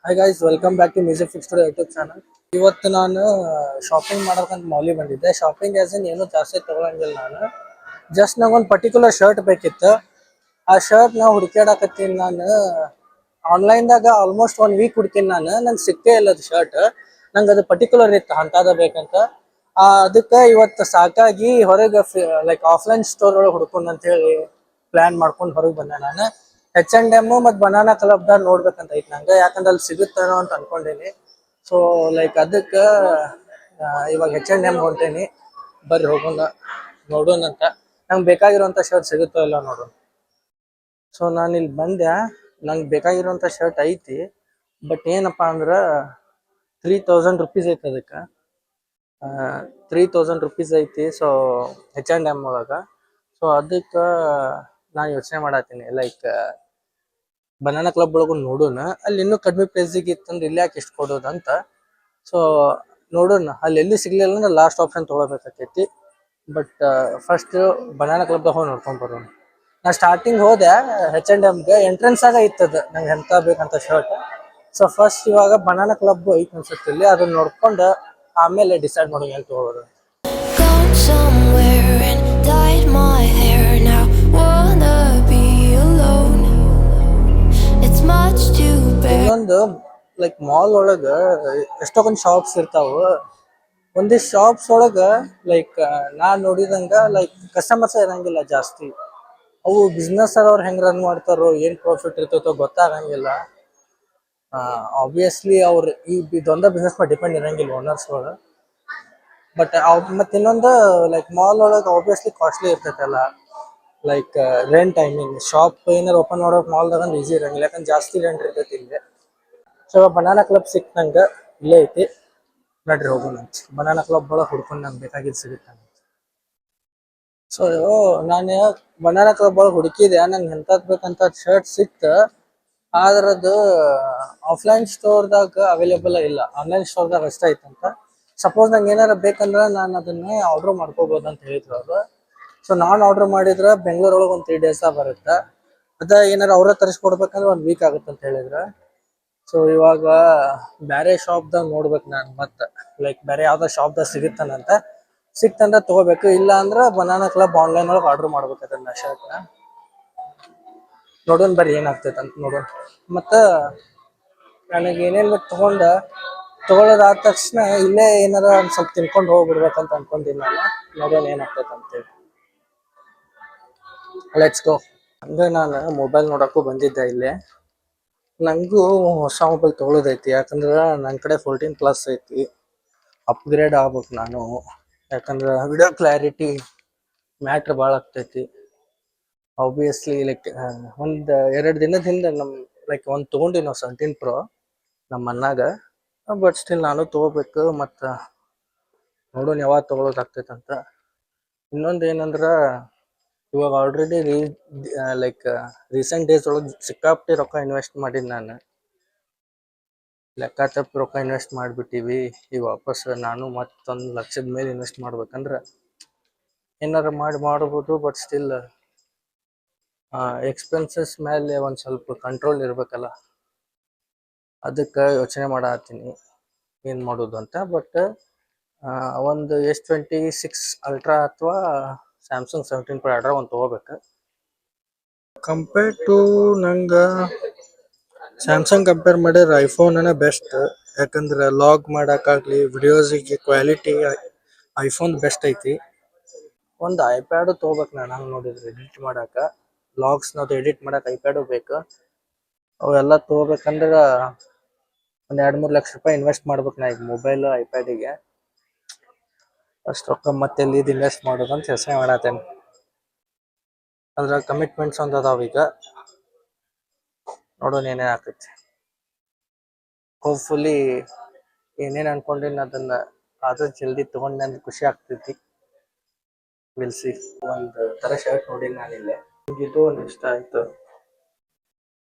Hi guys, welcome back to music fix studio YouTube channel. ಇವತ್ತು ನಾನು shopping ಮಾಡೋಕಂತ ಮೌಲಿ ಬಂದಿದ್ದೆ. Shopping as in ಏನೂ ಜಾಸ್ತಿ ತಗೊಳಂಗಿಲ್ಲ. ನಾನು ಜಸ್ಟ್ ನಂಗೊಂದು ಪರ್ಟಿಕ್ಯುಲರ್ ಶರ್ಟ್ ಬೇಕಿತ್ತು. ಆ ಶರ್ಟ್ ನಾ ಹುಡುಕ್ಯಾಡಕತ್ತೀನಿ. ನಾನು ಆನ್ಲೈನ್ದಾಗ ಆಲ್ಮೋಸ್ಟ್ 1 ವೀಕ್ ಹುಡುಕಿನಿ. ನಂಗೆ ಸಿಕ್ಕೇ ಇಲ್ಲ ಅದು ಶರ್ಟ್. ನಂಗೆ ಅದು ಪರ್ಟಿಕ್ಯುಲರ್ ಇತ್ತು ಅಂಥದ್ದು ಬೇಕಂತ. ಅದಕ್ಕೆ ಇವತ್ತು ಸಾಕಾಗಿ ಹೊರಗೆ ಲೈಕ್ ಆಫ್ಲೈನ್ ಸ್ಟೋರ್ ಒಳಗೆ ಹುಡ್ಕೊಂಡು ಅಂತ ಹೇಳಿ ಪ್ಲಾನ್ ಮಾಡ್ಕೊಂಡು ಹೊರಗೆ ಬಂದೆ. ನಾನು H&M ಮತ್ತು ಬನಾನಾ ಕ್ಲಬ್ದಾಗ ನೋಡ್ಬೇಕಂತ ಐತಿ ನಂಗೆ, ಯಾಕಂದ್ರೆ ಅಲ್ಲಿ ಸಿಗುತ್ತೇನೋ ಅಂತ ಅನ್ಕೊಂಡೇನಿ. ಸೊ ಲೈಕ್ ಅದಕ್ಕೆ ಇವಾಗ H&M ಹೊಂಟೇನಿ. ಬರ್ರಿ ಹೋಗೋಣ, ನೋಡೋಣ ಅಂತ. ನಂಗೆ ಬೇಕಾಗಿರೋಂಥ ಶರ್ಟ್ ಸಿಗುತ್ತೋ ಇಲ್ಲ ನೋಡೋಣ. ಸೊ ನಾನು ಇಲ್ಲಿ ಬಂದೆ. ನಂಗೆ ಬೇಕಾಗಿರೋಂಥ ಶರ್ಟ್ ಐತಿ, ಬಟ್ ಏನಪ್ಪ ಅಂದ್ರೆ 3000 ರುಪೀಸ್ ಐತಿ ಅದಕ್ಕೆ. 3000 ರುಪೀಸ್ ಐತಿ. ಸೊ H&M ಒಳಗೆ. ಸೊ ಅದಕ್ಕೆ ನಾನು ಯೋಚನೆ ಮಾಡತ್ತೀನಿ, ಲೈಕ್ ಬನಾನಾ ಕ್ಲಬ್ ಒಳಗೂ ನೋಡೋಣ, ಅಲ್ಲಿ ಇನ್ನೂ ಕಡಿಮೆ ಪ್ರೈಸಿಗೆ ಇತ್ತಂದ್ರೆ ಇಲ್ಲಿ ಯಾಕೆ ಇಷ್ಟು ಕೊಡೋದಂತ. ಸೊ ನೋಡೋಣ, ಅಲ್ಲಿ ಎಲ್ಲಿ ಸಿಗ್ಲಿಲ್ಲ ಅಂದ್ರೆ ಲಾಸ್ಟ್ ಆಪ್ಷನ್ ತೊಗೊಳ್ಬೇಕಾಕೈತಿ. ಬಟ್ ಫಸ್ಟ್ ಬನಾನಾ ಕ್ಲಬ್ದಾಗ ಹೋಗಿ ನೋಡ್ಕೊಂಡು ಬರೋಣ. ನಾ ಸ್ಟಾರ್ಟಿಂಗ್ ಹೋದೆ H&Mಗೆ, ಎಂಟ್ರೆನ್ಸ್ ಆಗ ಇತ್ತದ ನಂಗೆ ಎಂತ ಬೇಕಂತ ಶರ್ಟ್. ಸೊ ಫಸ್ಟ್ ಇವಾಗ ಬನಾನಾ ಕ್ಲಬ್ ಐತೆ ಅನ್ಸುತ್ತೆ ಇಲ್ಲಿ, ಅದನ್ನ ನೋಡ್ಕೊಂಡು ಆಮೇಲೆ ಡಿಸೈಡ್ ಮಾಡೋಣ ಎಲ್ಲಿ ತೊಗೊಳೋದು. Gone somewhere and dyed my hair now. Wanna be alone. It's much too bad. ಇನ್ನೊಂದು ಲೈಕ್ ಮಾಲ್ ಒಳಗೆ ಎಷ್ಟೊಂದು ಶಾಪ್ಸ್ ಇರ್ತಾವ. ಒಂದಿಷ್ಟು ಶಾಪ್ಸ್ ಒಳಗೆ ಲೈಕ್ ನಾನ್ ನೋಡಿದಂಗ ಲೈಕ್ ಕಸ್ಟಮರ್ಸ್ ಇರಂಗಿಲ್ಲ ಜಾಸ್ತಿ. ಅವು ಬಿಸ್ನೆಸ್ ಅವ್ರು ಹೆಂಗ್ ರನ್ ಮಾಡ್ತಾರೋ, ಏನ್ ಪ್ರಾಫಿಟ್ ಇರ್ತೈತೋ ಗೊತ್ತಾಗಂಗಿಲ್ಲ. ಆಬ್ವಿಯಸ್ಲಿ ಅವ್ರು ಇದೊಂದ ಬಿಸ್ನೆಸ್ ಮೇಲೆ ಡಿಪೆಂಡ್ ಇರಂಗಿಲ್ಲ ಓನರ್ಸ್ಗಳು. ಬಟ್ ಮತ್ತೆ ಇನ್ನೊಂದು ಲೈಕ್ ಮಾಲ್ ಒಳಗೆ ಆಬ್ವಿಯಸ್ಲಿ ಕಾಸ್ಟ್ಲಿ ಇರ್ತೈತಲ್ಲ. Like rent, I mean shop ಏನಾರು ಓಪನ್ ಮಾಡೋಕೆ ಮಾಲ್ದಾಗ ಅಂದ್ರೆ ಈಸಿ ಇರಂಗಿಲ್ಲ, ಯಾಕಂದ್ರೆ ಜಾಸ್ತಿ ರೆಂಟ್ ಇರ್ತೈತಿ ಇಲ್ಲಿ. ಸೊ ಬನಾನಾ ಕ್ಲಬ್ ಸಿಕ್ತು ನಂಗೆ, ಇಲ್ಲೇ ಐತಿ. ನಡ್ರಿ ಹೋಗೋಣ. ಬನಾನಾ ಕ್ಲಬ್ ಒಳಗೆ ಹುಡ್ಕೊಂಡು ನಂಗೆ ಬೇಕಾಗಿದ್ದು ಸಿಗುತ್ತೆ. ಸೊ ನಾನು ಬನಾನಾ ಕ್ಲಬ್ ಒಳಗೆ ಹುಡುಕಿದೆ, ನಂಗೆ ಎಂಥದ್ದು ಬೇಕಂತ ಶರ್ಟ್ ಸಿಕ್ತು. ಆದ್ರೆ ಅದು ಆಫ್ಲೈನ್ ಸ್ಟೋರ್ದಾಗ ಅವೈಲೇಬಲ್ ಇಲ್ಲ, ಆನ್ಲೈನ್ ಸ್ಟೋರ್ದಾಗ ಅಷ್ಟೇ ಐತಂತ. ಸಪೋಸ್ ನಂಗೆ ಏನಾರ ಬೇಕಂದ್ರೆ ನಾನು ಅದನ್ನೇ ಆರ್ಡ್ರ್ ಮಾಡ್ಕೋಬೋದು ಅಂತ ಹೇಳಿದ್ರು ಅವರು. ಸೊ ನಾನು ಆರ್ಡ್ರ್ ಮಾಡಿದ್ರೆ ಬೆಂಗಳೂರೊಳಗೆ ಒಂದು 3 ಡೇಸ್ ಬರುತ್ತೆ. ಅದ ಏನಾರ ಅವ್ರ ತರಿಸ್ಕೊಡ್ಬೇಕಂದ್ರೆ 1 ವೀಕ್ ಆಗುತ್ತೆ ಅಂತ ಹೇಳಿದ್ರು. ಸೊ ಇವಾಗ ಬೇರೆ ಶಾಪ್ದಾಗ ನೋಡ್ಬೇಕು ನಾನು, ಮತ್ತೆ ಲೈಕ್ ಬೇರೆ ಯಾವ್ದೋ ಶಾಪ್ದಾಗ ಸಿಗುತ್ತಾನಂತ. ಸಿಕ್ತಂದ್ರೆ ತಗೋಬೇಕು, ಇಲ್ಲ ಅಂದ್ರೆ ಬನಾನಾ ಕ್ಲಬ್ ಆನ್ಲೈನ್ ಒಳಗೆ ಆರ್ಡರ್ ಮಾಡ್ಬೇಕು ಅದನ್ನ ಶರ್ಟ್ನ. ನೋಡೋಣ ಬರ್ರಿ ಏನಾಗ್ತೈತೆ ಅಂತ ನೋಡೋಣ. ಮತ್ತು ನನಗೆ ಏನೇನು ತಗೊಳ್ಳೋದಾದ ತಕ್ಷಣ ಇಲ್ಲೇ ಏನಾರ ಒಂದು ಸ್ವಲ್ಪ ತಿನ್ಕೊಂಡು ಹೋಗ್ಬಿಡ್ಬೇಕಂತ ಅನ್ಕೊಂತೀನಿ ನಾನು. ನೋಡೋಣ ಏನಾಗ್ತೈತೆ ಅಂತೇಳಿ. Let's go. ಅಂದ್ರೆ ನಾನು ಮೊಬೈಲ್ ನೋಡೋಕ್ಕೂ ಬಂದಿದ್ದೆ ಇಲ್ಲಿ. ನನಗೂ ಹೊಸ ಮೊಬೈಲ್ ತೊಗೊಳೋದೈತಿ, ಯಾಕಂದ್ರೆ ನನ್ನ ಕಡೆ 14+ ಐತಿ. ಅಪ್ಗ್ರೇಡ್ ಆಗ್ಬೇಕು ನಾನು, ಯಾಕಂದ್ರೆ ವಿಡಿಯೋ ಕ್ಲಾರಿಟಿ ಮ್ಯಾಟ್ರ್ ಭಾಳ ಆಗ್ತೈತಿ. ಆಬ್ವಿಯಸ್ಲಿ ಲೈಕ್ ಒಂದು 2 ದಿನದ ಹಿಂದೆ ಲೈಕ್ ಒಂದು ತೊಗೊಂಡಿನಿ ನಾವು 17 Pro ನಮ್ಮ ಅಣ್ಣಾಗ. ಬಟ್ ಸ್ಟಿಲ್ ನಾನು ತೊಗೋಬೇಕು, ಮತ್ತು ನೋಡೋಣ ಯಾವಾಗ ತೊಗೊಳೋದಾಗ್ತೈತೆ ಅಂತ. ಇನ್ನೊಂದು ಏನಂದ್ರೆ ಇವಾಗ ಆಲ್ರೆಡಿ ಲೈಕ್ ರೀಸೆಂಟ್ ಡೇಸ್ ಒಳಗೆ ಸಿಕ್ಕಾಪಟ್ಟೆ ರೊಕ್ಕ ಇನ್ವೆಸ್ಟ್ ಮಾಡಿದ್ದು ನಾನು. ಲೆಕ್ಕ ತಪ್ಪಿ ರೊಕ್ಕ ಇನ್ವೆಸ್ಟ್ ಮಾಡಿಬಿಟ್ಟಿವಿ. ಈಗ ವಾಪಸ್ ನಾನು ಮತ್ತೊಂದು 1 ಲಕ್ಷದ ಮೇಲೆ ಇನ್ವೆಸ್ಟ್ ಮಾಡ್ಬೇಕಂದ್ರೆ ಏನಾರು ಮಾಡ್ಬೋದು. ಬಟ್ ಸ್ಟಿಲ್ ಎಕ್ಸ್ಪೆನ್ಸಸ್ ಮೇಲೆ ಒಂದು ಸ್ವಲ್ಪ ಕಂಟ್ರೋಲ್ ಇರಬೇಕಲ್ಲ, ಅದಕ್ಕೆ ಯೋಚನೆ ಮಾಡತ್ತೀನಿ ಏನು ಮಾಡೋದು ಅಂತ. ಬಟ್ ಒಂದು S26 ಅಲ್ಟ್ರಾ ಅಥವಾ ಸ್ಯಾಮ್ಸಂಗ್ 17 Pro ಯಾವ್ದಾರ ಒಂದು ತೊಗೋಬೇಕು. ಕಂಪೇರ್ ಟು ನಂಗೆ ಸ್ಯಾಮ್ಸಂಗ್ ಕಂಪೇರ್ ಮಾಡಿದ್ರೆ ಐಫೋನೇ ಬೆಸ್ಟ್. ಯಾಕಂದ್ರೆ ಲಾಗ್ ಮಾಡೋಕ್ಕಾಗಲಿ, ವಿಡಿಯೋಸಿಗೆ ಕ್ವಾಲಿಟಿ ಐಫೋನ್ ಬೆಸ್ಟ್ ಐತಿ. ಒಂದು ಐಪ್ಯಾಡು ತೊಗೋಬೇಕು ನಾನು, ಹಂಗೆ ನೋಡಿದ್ರೆ ಎಡಿಟ್ ಮಾಡೋಕೆ, ಲಾಗ್ಸ್ನದು ಎಡಿಟ್ ಮಾಡೋಕೆ ಐಪ್ಯಾಡು ಬೇಕು. ಅವೆಲ್ಲ ತೊಗೋಬೇಕಂದ್ರೆ ಒಂದು 2-3 ಲಕ್ಷ ರೂಪಾಯಿ ಇನ್ವೆಸ್ಟ್ ಮಾಡ್ಬೇಕು ನಾ ಈಗ ಮೊಬೈಲ್ ಐಪ್ಯಾಡಿಗೆ. ಅಷ್ಟು ರೊಕ್ಕ ಮತ್ತೆ ಎಲ್ಲಿದ್ದು ಇನ್ವೆಸ್ಟ್ ಮಾಡೋದು ಅಂತ ಯೋಚನೆ ಮಾಡತ್ತೇನೆ. ಅದ್ರಾಗ ಕಮಿಟ್ಮೆಂಟ್ಸ್ ಒಂದು ಅದಾವ ಈಗ, ನೋಡೋಣ ಏನೇನು ಆಗ್ತೈತಿ. ಹೋಪ್ಫುಲಿ ಏನೇನು ಅನ್ಕೊಂಡಿನಿ ಅದನ್ನ ಆದಷ್ಟು ಜಲ್ದಿ ತೊಗೊಂಡೆ ಅಂದ್ರೆ ಖುಷಿ ಆಗ್ತೈತಿ. Will see. ಒಂದು ಥರ ಶರ್ಟ್ ನೋಡಿನಿ ನಾನಿಲ್ಲೇ, ಇದು ಒಂದು ಇಷ್ಟ ಆಯ್ತು.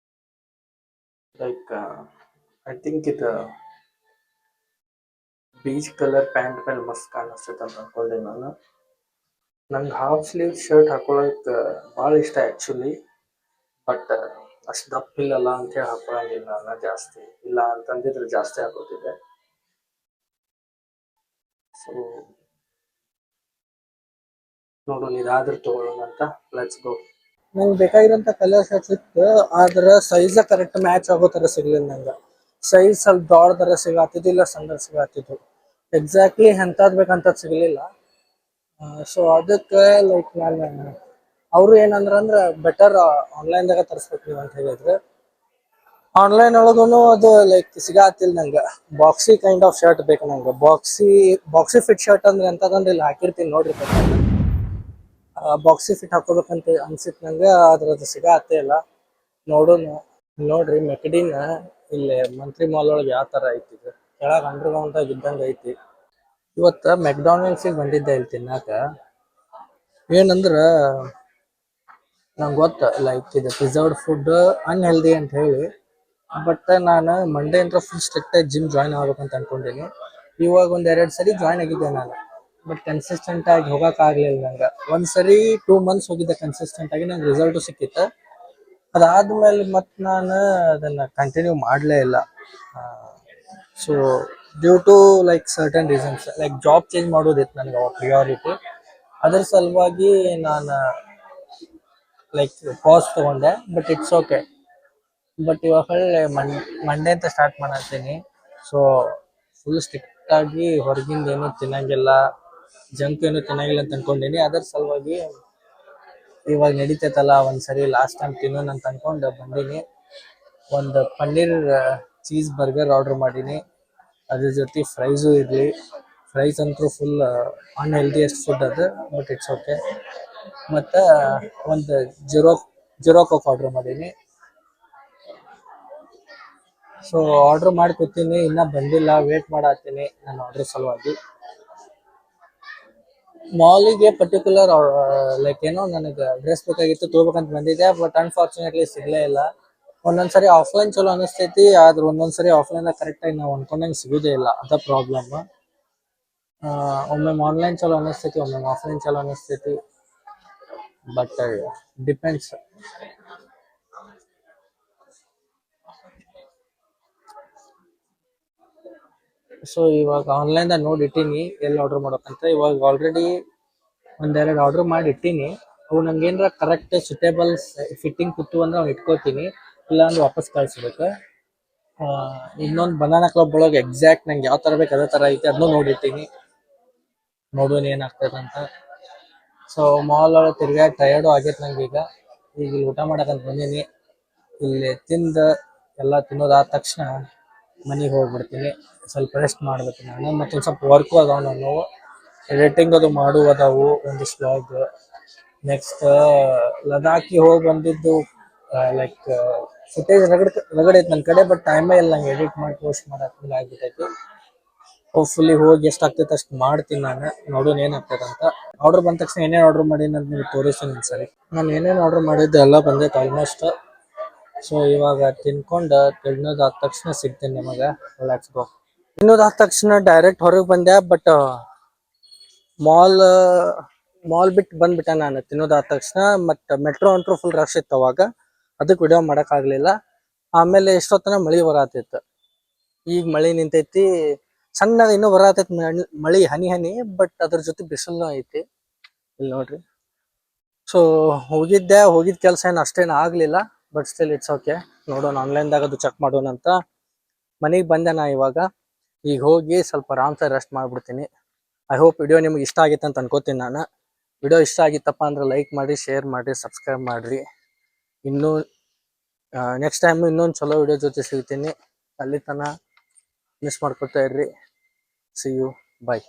ಲೈಕ್ ಐ ಥಿಂಕ್ ಇದು ಬೀಚ್ ಕಲರ್ ಪ್ಯಾಂಟ್ ಮೇಲೆ ಮಸ್ತ್ ಕಾಣಿಸ್ತೈತೆ ಅಂತ ಅನ್ಕೊಂಡೆ ನಾನು. ನಂಗೆ ಹಾಫ್ ಸ್ಲೀವ್ ಶರ್ಟ್ ಹಾಕೊಳಕ್ಕೆ ಭಾಳ ಇಷ್ಟ ಆ್ಯಕ್ಚುಲಿ. ಬಟ್ ಅಷ್ಟು ದಪ್ಪ ಇಲ್ಲಲ್ಲ ಅಂತೇಳಿ ಹಾಕೊಳಂಗಿಲ್ಲ ನಾನು ಜಾಸ್ತಿ. ಇಲ್ಲ ಅಂತಂದಿದ್ರೆ ಜಾಸ್ತಿ ಹಾಕೋತಿದ್ದೆ. ಸೊ ನೋಡೋಣ, ಇದಾದ್ರೆ ತಗೊಳ್ಳೋಣ ಅಂತ. Let's go. ನಂಗೆ ಬೇಕಾಗಿರೋಂಥ ಕಲರ್ ಶರ್ಟ್ ಸಿಕ್ತು, ಆದ್ರೆ ಸೈಜ್ ಕರೆಕ್ಟ್ ಮ್ಯಾಚ್ ಆಗೋ ಥರ ಸಿಗ್ಲಿಲ್ಲ ನಂಗೆ. ಸೈಜ್ ಸ್ವಲ್ಪ ದೊಡ್ಡದರ ಸಿಗತ್ತಿದ್ದು, ಇಲ್ಲ ಸಣ್ಣದ ಸಿಗತ್ತಿದ್ದು. ಎಕ್ಸಾಕ್ಟ್ಲಿ ಎಂಥದ್ದು ಬೇಕಂತ ಸಿಗಲಿಲ್ಲ. ಸೊ ಅದಕ್ಕೆ ಲೈಕ್ ನಾನು, ಅವರು ಏನಂದ್ರೆ ಬೆಟರ್ ಆನ್ಲೈನ್ದಾಗ ತರಿಸ್ಬೇಕು ನೀವು ಅಂತ ಹೇಳಿದ್ರು. ಆನ್ಲೈನ್ ಒಳಗೂ ಅದು ಲೈಕ್ ಸಿಗತ್ತಿಲ್ಲ ನಂಗೆ. ಬಾಕ್ಸಿ ಕೈಂಡ್ ಆಫ್ ಶರ್ಟ್ ಬೇಕು ನಂಗೆ. ಬಾಕ್ಸಿ ಫಿಟ್ ಶರ್ಟ್ ಅಂದ್ರೆ ಎಂತದಂದ್ರೆ ಇಲ್ಲಿ ಹಾಕಿರ್ತೀನಿ ನೋಡ್ರಿ. ಬಾಕ್ಸಿ ಫಿಟ್ ಹಾಕೋಬೇಕಂತ ಅನ್ಸಿತ್ತು ನಂಗೆ, ಆದ್ರೆ ಅದು ಸಿಗತ್ತೇ ಇಲ್ಲ. ನೋಡೋಣ. ನೋಡ್ರಿ ಮೆಕಡಿನ ಇಲ್ಲಿ ಮಂತ್ರಿ ಮಾಲ್ ಒಳಗೆ ಯಾವ ತರ ಐತಿ ಇದು. ಕೆಳಗೆ ಅಂಡರ್ ಗ್ರೌಂಡ್ ಆಗಿ ಇದ್ದಂಗೆ ಐತಿ. ಇವತ್ತು ಮೆಕ್ಡಾನಲ್ಡ್ಸಿಗೆ ಬಂದಿದ್ದೆ ಇಲ್ಲಿ ತಿನ್ನಾಕ. ಏನಂದ್ರ ನಂಗೆ ಗೊತ್ತ ಲೈಕ್ ಇದು ಪ್ರಿಸರ್ವ್ಡ್ ಫುಡ್ ಅನ್ಹೆಲ್ದಿ ಅಂತ ಹೇಳಿ. ಬಟ್ ನಾನು ಮಂಡೇ ಅಂತ ಫುಲ್ ಸ್ಟ್ರಿಕ್ಟ್ ಆಗಿ ಜಿಮ್ ಜಾಯ್ನ್ ಆಗ್ಬೇಕಂತ ಅನ್ಕೊಂಡಿನಿ. ಇವಾಗ ಒಂದ್ 2 ಸರಿ ಜಾಯ್ನ್ ಆಗಿದ್ದೆ ನಾನು. ಬಟ್ ಕನ್ಸಿಸ್ಟೆಂಟ್ ಆಗಿ ಹೋಗಕ್ ಆಗ್ಲಿಲ್ಲ ನಂಗೆ. ಒಂದ್ಸರಿ 2 months ಹೋಗಿದ್ದೆ ಕನ್ಸಿಸ್ಟೆಂಟ್ ಆಗಿ, ನಂಗೆ ರಿಸಲ್ಟ್ ಸಿಕ್ಕಿತ್ತು. ಅದಾದ್ಮೇಲೆ ಮತ್ತೆ ನಾನು ಅದನ್ನ ಕಂಟಿನ್ಯೂ ಮಾಡಲೇ ಇಲ್ಲ. So due to like certain reasons, like job change ಮಾಡೋದಿತ್ತು ನನಗೆ ಅವಾಗ ಪ್ರಿಯಾರಿಟಿ. ಅದ್ರ ಸಲುವಾಗಿ ನಾನು ಲೈಕ್ ಪಾಸ್ ತಗೊಂಡೆ. But it's okay. ಬಟ್ ಇವಾಗ ಹೊಳ್ಳಿ ಮಂಡೇ ಅಂತ ಸ್ಟಾರ್ಟ್ ಮಾಡತ್ತೀನಿ. ಸೊ ಫುಲ್ ಸ್ಟ್ರಿಕ್ಟ್ ಆಗಿ ಹೊರಗಿಂದ ಏನು ತಿನ್ನಂಗಿಲ್ಲ, ಜಂಕ್ ಏನು ತಿನ್ನಂಗಿಲ್ಲ ಅಂತ ಅನ್ಕೊಂಡಿನಿ. ಅದ್ರ ಸಲುವಾಗಿ ಇವಾಗ ನಡೀತೈತಲ್ಲ ಒಂದ್ಸರಿ ಲಾಸ್ಟ್ ಟೈಮ್ ತಿನ್ನೋಣ ಅಂತ ಅನ್ಕೊಂಡು ಬಂದೀನಿ. ಒಂದು ಪನ್ನೀರ್ ಚೀಸ್ ಬರ್ಗರ್ ಆರ್ಡರ್ ಮಾಡೀನಿ. ಅದ್ರ ಜೊತೆ ಫ್ರೈಸು ಇರಲಿ. ಫ್ರೈಸ್ ಅಂತೂ ಫುಲ್ ಅನ್ಹೆಲ್ದಿಯಸ್ಟ್ ಫುಡ್ ಅದು, ಬಟ್ ಇಟ್ಸ್ ಓಕೆ. ಮತ್ತು ಒಂದು ಜೀರೋ ಕೋಕ್ ಆರ್ಡರ್ ಮಾಡೀನಿ. ಸೊ ಆರ್ಡರ್ ಮಾಡಿ ಕೂತೀನಿ, ಇನ್ನೂ ಬಂದಿಲ್ಲ. ವೇಟ್ ಮಾಡತ್ತೀನಿ ನನ್ನ ಆರ್ಡರ್ ಸಲುವಾಗಿ. ಮಾಲಿಗೆ ಪರ್ಟಿಕ್ಯುಲರ್ ಲೈಕ್ ಏನೋ ನನಗೆ ಡ್ರೆಸ್ ಬೇಕಾಗಿತ್ತು, ತಗೋಬೇಕಂತ ಬಂದಿದ್ದೆ. ಬಟ್ ಅನ್ಫಾರ್ಚುನೇಟ್ಲಿ ಸಿಗಲೇ ಇಲ್ಲ. ಒಂದೊಂದ್ಸರಿ ಆಫ್ಲೈನ್ ಚಲೋ ಅನಿಸ್ತೈತಿ, ಆದ್ರೆ ಒಂದೊಂದ್ಸರಿ ಆಫ್ಲೈನ್ ಕರೆಕ್ಟಾಗಿ ನಾವು ಅನ್ಕೊಂಡಂಗೆ ಸಿಗೋದೇ ಇಲ್ಲ. ಅದ ಪ್ರಾಬ್ಲಮ್. ಒಮ್ಮೆ ಆನ್ಲೈನ್ ಚಲೋ ಅನಿಸ್ತೈತಿ, ಒಮ್ಮೆ ಆಫ್ಲೈನ್ ಚಲೋ ಅನಿಸ್ತೈತಿ. But depends. ಸೊ ಇವಾಗ ಆನ್ಲೈನ್ದಾಗ ನೋಡಿ ಇಟ್ಟೀನಿ ಎಲ್ಲಿ ಆರ್ಡರ್ ಮಾಡೋಕ್ಕಂತ. ಇವಾಗ ಆಲ್ರೆಡಿ 1-2 ಆರ್ಡರ್ ಮಾಡಿ ಇಟ್ಟೀನಿ. ಅವು ನಂಗೆ ಏನಾರ ಕರೆಕ್ಟ್ ಸುಟೇಬಲ್ ಫಿಟ್ಟಿಂಗ್ ಕೂತು ಅಂದ್ರೆ ಅವ್ನು ಇಟ್ಕೋತೀನಿ, ಇಲ್ಲ ಅಂದ್ರೆ ವಾಪಸ್ ಕಳಿಸ್ಬೇಕು. ಇನ್ನೊಂದು ಬನಾನಾ ಕ್ಲಬ್ ಒಳಗೆ ಎಕ್ಸಾಕ್ಟ್ ನಂಗೆ ಯಾವ ಥರ ಬೇಕು ಅದೇ ಥರ ಐತೆ, ಅದನ್ನೂ ನೋಡಿರ್ತೀನಿ. ನೋಡೋಣ ಏನಾಗ್ತದೆ ಅಂತ. ಸೊ ಮಾಲ್ ಒಳಗೆ ತಿರ್ಗಾಡಿ ಟಯರ್ಡು ಆಗೈತೆ ನಂಗೆ ಈಗ ಇಲ್ಲಿ ಊಟ ಮಾಡಕ್ಕಂತ ಬಂದೀನಿ. ಇಲ್ಲಿ ತಿಂದು ಎಲ್ಲ ತಿನ್ನೋದಾದ ತಕ್ಷಣ ಮನೆಗೆ ಹೋಗ್ಬಿಡ್ತೀನಿ. ಸ್ವಲ್ಪ ರೆಸ್ಟ್ ಮಾಡ್ಬೇಕು ನಾನು. ಮತ್ತೊಂದು ಸ್ವಲ್ಪ ವರ್ಕು ಅದಾವ ನಾನು, ಎಡಿಟಿಂಗ್ ಅದು ಮಾಡುವುದಾವು ಒಂದಿಷ್ಟು ವ್ಲಾಗ್. ನೆಕ್ಸ್ಟ್ ಲದಾಖಿಗೆ ಹೋಗಿ ಬಂದಿದ್ದು ಲೈಕ್ ಫುಟೇಜ್ ರಗಡ್ ಐತೆ ನನ್ನ ಕಡೆ. ಬಟ್ ಟೈಮೇ ಇಲ್ಲ ನಂಗೆ ಎಡಿಟ್ ಮಾಡಿ ಪೋಸ್ಟ್ ಮಾಡಕ್ಕೆ ಆಗ್ಬಿಟ್ಟೈತಿ. ಹೋಪ್ಫುಲಿ ಹೋಗಿ ಎಷ್ಟಾಗ್ತೈತೆ ಅಷ್ಟು ಮಾಡ್ತೀನಿ ನಾನು. ನೋಡೋಣ ಏನಾಗ್ತದೆ ಅಂತ. ಆರ್ಡರ್ ಬಂದ ತಕ್ಷಣ ಏನೇನು ಆರ್ಡರ್ ಮಾಡೀನಿ ಅಂತ ನೀವು ತೋರಿಸ್ತೀನಿ ಸರಿ. ನಾನು ಏನೇನು ಆರ್ಡರ್ ಮಾಡಿದ್ದೆ ಎಲ್ಲ ಬಂದೈತೆ ಆಲ್ಮೋಸ್ಟ್. ಸೊ ಇವಾಗ ತಿನ್ನೋದಾದ ತಕ್ಷಣ ಸಿಗ್ತೀನಿ ನಿಮಗೆ. Let's go. ತಿನ್ನೋದಾದ ತಕ್ಷಣ ಡೈರೆಕ್ಟ್ ಹೊರಗೆ ಬಂದೆ. ಬಟ್ ಮಾಲ್ ಬಿಟ್ಟು ಬಂದ್ಬಿಟ್ಟೆ ನಾನು ತಿನ್ನೋದಾದ ತಕ್ಷಣ. ಮತ್ತು ಮೆಟ್ರೋ ಅಂತೂ ಫುಲ್ ರಶ್ ಇತ್ತು ಅವಾಗ, ಅದಕ್ಕೆ ವಿಡಿಯೋ ಮಾಡೋಕ್ಕಾಗಲಿಲ್ಲ. ಆಮೇಲೆ ಎಷ್ಟೊತ್ತನ ಮಳೆ ಬರತ್ತಿತ್ತು. ಈಗ ಮಳೆ ನಿಂತೈತಿ, ಸಣ್ಣಗೆ ಇನ್ನೂ ಬರತೈತಿ ಮಳೆ ಹನಿ ಹನಿ. ಬಟ್ ಅದ್ರ ಜೊತೆ ಬಿಸಿಲು ಐತಿ ಇಲ್ಲಿ ನೋಡ್ರಿ. ಸೊ ಹೋಗಿದ್ದ ಕೆಲಸ ಏನು ಅಷ್ಟೇನು ಆಗಲಿಲ್ಲ. But still it's okay. ನೋಡೋಣ ಆನ್ಲೈನ್ದಾಗ ಅದು ಚೆಕ್ ಮಾಡೋಣ ಅಂತ. ಮನೆಗೆ ಬಂದೆ ನಾ ಇವಾಗ. ಈಗ ಹೋಗಿ ಸ್ವಲ್ಪ ಆರಾಮ್ಸೆ ರೆಸ್ಟ್ ಮಾಡಿಬಿಡ್ತೀನಿ. ಐ ಹೋಪ್ ವಿಡಿಯೋ ನಿಮ್ಗೆ ಇಷ್ಟ ಆಗಿತ್ತು ಅಂತ ಅನ್ಕೋತೀನಿ ನಾನು. ವಿಡಿಯೋ ಇಷ್ಟ ಆಗಿತ್ತಪ್ಪ ಅಂದ್ರೆ ಲೈಕ್ ಮಾಡಿ, ಶೇರ್ ಮಾಡಿ, ಸಬ್ಸ್ಕ್ರೈಬ್ ಮಾಡಿರಿ. ಇನ್ನೂ ನೆಕ್ಸ್ಟ್ ಟೈಮ್ ಇನ್ನೊಂದು ಚಲೋ ವಿಡಿಯೋ ಜೊತೆ ಸಿಗ್ತೀನಿ. ಅಲ್ಲಿ ತನಕ ಮಿಸ್ ಮಾಡ್ಕೊತಾ ಇರ್ರಿ. See you. ಬಾಯ್.